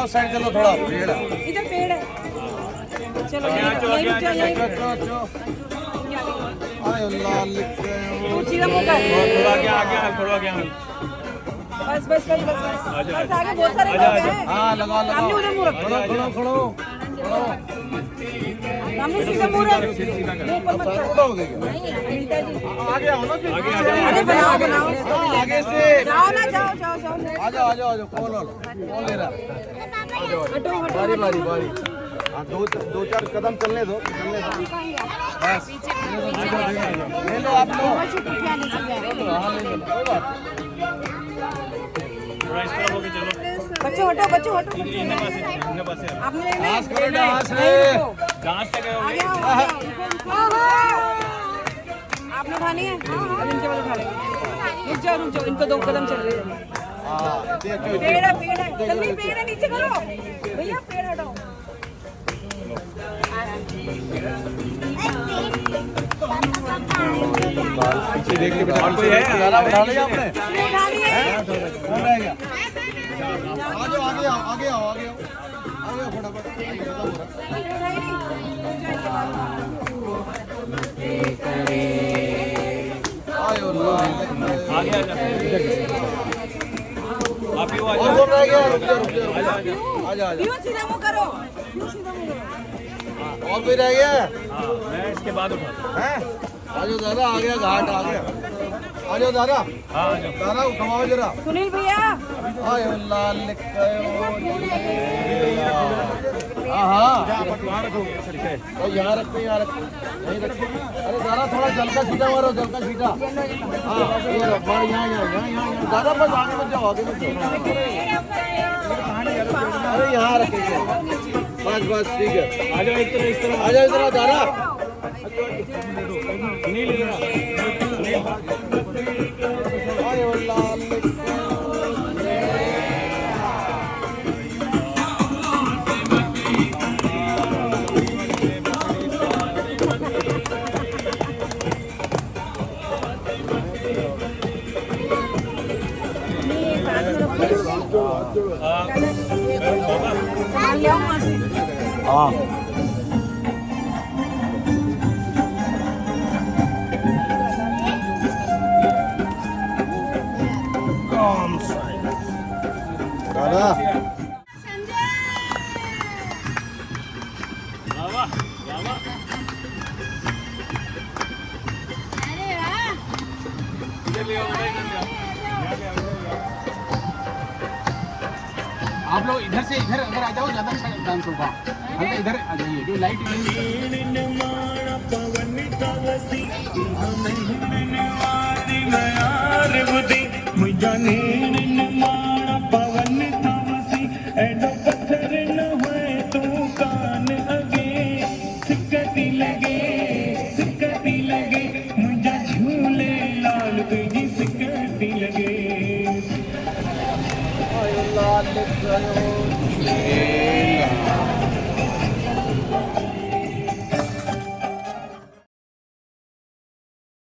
Side चलो थोड़ा पेड़ इधर पेड़ है चलो सीधा मुंह कर थोड़ा आगे आगे बस बस बस बस बस आगे बहुत सारे लोग हैं। हाँ लगाओ लगाओ उधर मुंह रखो खड़ो सामने सीधा मुंह रख मुंह पर मत करो नहीं अनीता जी आगे आओ ना फिर अरे बनाओ बनाओ आगे से जाओ ना जाओ जाओ जाओ आ जाओ कौन ले रहा हटो हटो बारी हाँ दो चार कदम चलने दो बस ले लो आप लोग हाँ ले लो कोई बात बच्चों हटो आपने डांस करो डांस आगे आओ आपने उठानी है अब इनके बाद उठा लेंगे रुक जाओ इनको 2 कदम चल रहे हैं पेड़ है जल्दी पेड़ है नीचे करो भैया पेड़ हटाओ पीछे देख के उठा लिया आपने उठा लिए कौन रहेगा आगे आओ फटाफट आप ही सीधा मुंह करो और कोई रह गया मैं इसके बाद उठाता हैं आजो दादा आ गया घाट आ गया आजो दादा दादा उठाओ जरा सुनील भैया आयो लाल हाँ यहाँ रखते यहीं रखते अरे दादा थोड़ा जल का सीधा मारो जल का सीधा हाँ यहाँ दादा बस आगे मत जाओ अरे यहाँ रखे बस ठीक है आ जाओ इस तरह आ जाओ इधर दादा सुनील आयो लाल हाँ दादा आप लोग इधर से इधर अगर आ जाओ ज्यादा अच्छा डांस होगा इधर आ जाइए जो लाइट लाल लिख गयो